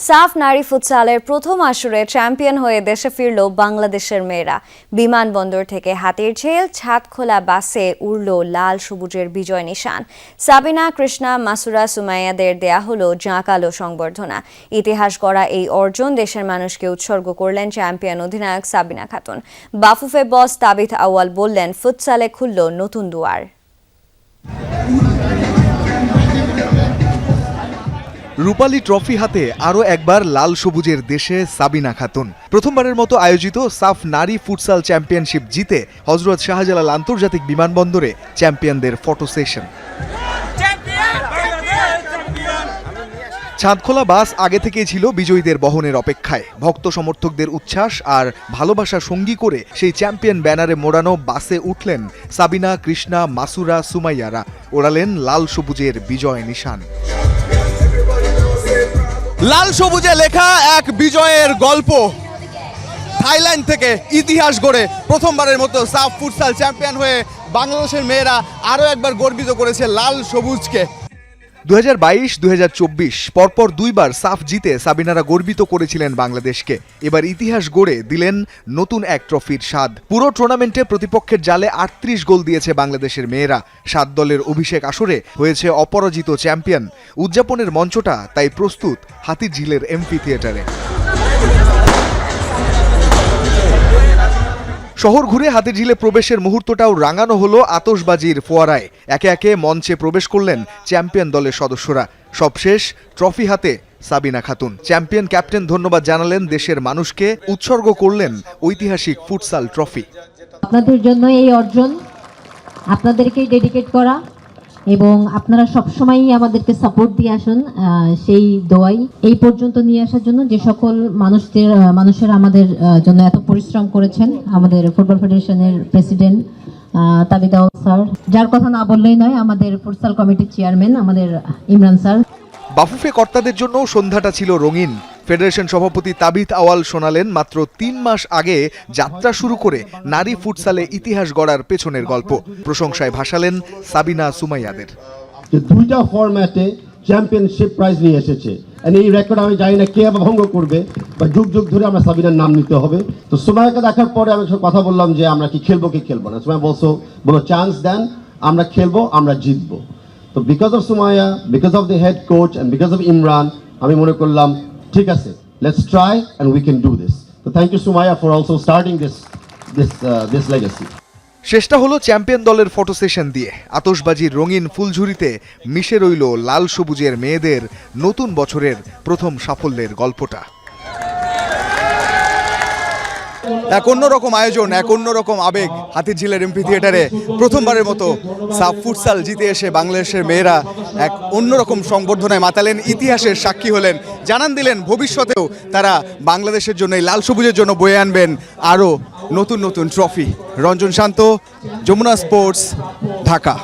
সাফ নারী ফুটসালের প্রথম আসরে চ্যাম্পিয়ন হয়ে দেশে ফিরল বাংলাদেশের মেয়েরা। বিমানবন্দর থেকে হাতিরঝিল ছাদখোলা বাসে উড়ল লাল সবুজের বিজয় নিশান। সাবিনা, কৃষ্ণা, মাসুরা, সুমাইয়াদের দেয়া হলো জাঁকালো সংবর্ধনা। ইতিহাস গড়া এই অর্জন দেশের মানুষকে উৎসর্গ করলেন চ্যাম্পিয়ন অধিনায়ক সাবিনা খাতুন। বাফুফে বস তাবিথ আউয়াল বললেন, ফুটসালে খুলল নতুন দুয়ার। রূপালী ট্রফি হাতে আরও একবার লাল সবুজের দেশে সাবিনা খাতুন। প্রথমবারের মতো আয়োজিত সাফ নারী ফুটসাল চ্যাম্পিয়নশিপ জিতে হযরত শাহজালাল আন্তর্জাতিক বিমানবন্দরে চ্যাম্পিয়নদের ফটো সেশন। ছাদখোলা বাস আগে থেকেই ছিল বিজয়ীদের বহনের অপেক্ষায়। ভক্ত সমর্থকদের উচ্ছ্বাস আর ভালোবাসা সঙ্গী করে সেই চ্যাম্পিয়ন ব্যানারে মোড়ানো বাসে উঠলেন সাবিনা, কৃষ্ণা, মাসুরা, সুমাইয়ারা। ওড়ালেন লাল সবুজের বিজয় নিশান। লাল সবুজে লেখা এক বিজয়ের গল্প। থাইল্যান্ড থেকে ইতিহাস গড়ে প্রথমবারের মতো সাফ ফুটসাল চ্যাম্পিয়ন হয়ে বাংলাদেশের মেয়েরা আরও একবার গর্বিত করেছে লাল সবুজকে। 2022-2024 পরপর দুইবার সাফ জিতে সাবিনারা গর্বিত করেছিলেন বাংলাদেশকে। এবার ইতিহাস গড়ে দিলেন নতুন এক ট্রফির স্বাদ। পুরো টুর্নামেন্টে প্রতিপক্ষের জালে 38 গোল দিয়েছে বাংলাদেশের মেয়েরা। 7 দলের অভিষেক আসরে হয়েছে অপরাজিত চ্যাম্পিয়ন। উদযাপনের মঞ্চটা তাই প্রস্তুত হাতিরঝিলের এমপি থিয়েটারে। শহর ঘুরে হাতিরঝিলে প্রবেশের মুহূর্তটাও রাঙানো হলো আতশবাজির ফোয়ারায়। একে একে মঞ্চে প্রবেশ করলেন চ্যাম্পিয়ন দলের সদস্যরা। সবশেষ ট্রফি হাতে সাবিনা খাতুন। চ্যাম্পিয়ন ক্যাপ্টেন ধন্যবাদ জানালেন দেশের মানুষকে, উৎসর্গ করলেন ঐতিহাসিক ফুটসাল ট্রফি। আপনাদের জন্য এই অর্জন আপনাদেরকেই ডেডিকেট করা, এবং আপনারা সবসময়ই আমাদেরকে সাপোর্ট দিয়ে আসুন। সেই দোয়াই এই পর্যন্ত নিয়ে আসার জন্য যে সকল মানুষেরা আমাদের জন্য এত পরিশ্রম করেছেন। আমাদের ফুটবল ফেডারেশনের প্রেসিডেন্ট তাবিথ আউয়াল স্যার, যার কথা না বললেই নয়, আমাদের ফুটসাল কমিটির চেয়ারম্যান আমাদের ইমরান স্যার। বাফুফে কর্তাদের জন্য সন্ধ্যাটা ছিল রঙিন। ফেডারেশন সভাপতি তাবিথ আউয়াল শোনালেন মাত্র 3 মাস আগে যাত্রা শুরু করে নারী ফুটসালে ইতিহাস গড়ার পেছনের গল্প। প্রশংসায় ভাসালেন সাবিনা, সুমাইয়াদের। দুইটা ফরম্যাটে চ্যাম্পিয়নশিপ প্রাইজ নিয়ে এসেছে। এই রেকর্ড আমি জানি না কে ভঙ্গ করবে, বা যুগ যুগ ধরে আমরা সাবিনার নাম নিতে হবে। তো সুমাইয়াকে দেখার পরে আমি কথা বললাম যে আমরা কি খেলবো কি খেলবো না। সুমাইয়া বলো চান্স দেন, আমরা খেলবো, আমরা জিতবো। তো because of Sumaiya, because of the head coach and because of Imran, আমি মনে করলাম ঠিক আছে, let's try and we can do this. তো thank you Sumaiya for also starting this legacy. শেষটা হলো চ্যাম্পিয়ন দলের ফটো সেশন দিয়ে। আতশবাজির রঙিন ফুলঝুরিতে মিশে রইল লাল সবুজের মেয়েদের নতুন বছরের প্রথম সাফল্যের গল্পটা। এক অন্যরকম আয়োজন, এক অন্যরকম আবেগ। হাতিরঝিলের এমপি থিয়েটারে প্রথমবারের মতো সাফ ফুটসাল জিতে এসে বাংলাদেশের মেয়েরা এক অন্যরকম সংবর্ধনায় মাতালেন, ইতিহাসের সাক্ষী হলেন, জানান দিলেন ভবিষ্যতেও তারা বাংলাদেশের জন্য, লাল সবুজের জন্য বয়ে আনবেন আরও নতুন নতুন ট্রফি। রঞ্জন শান্ত, যমুনা স্পোর্টস, ঢাকা।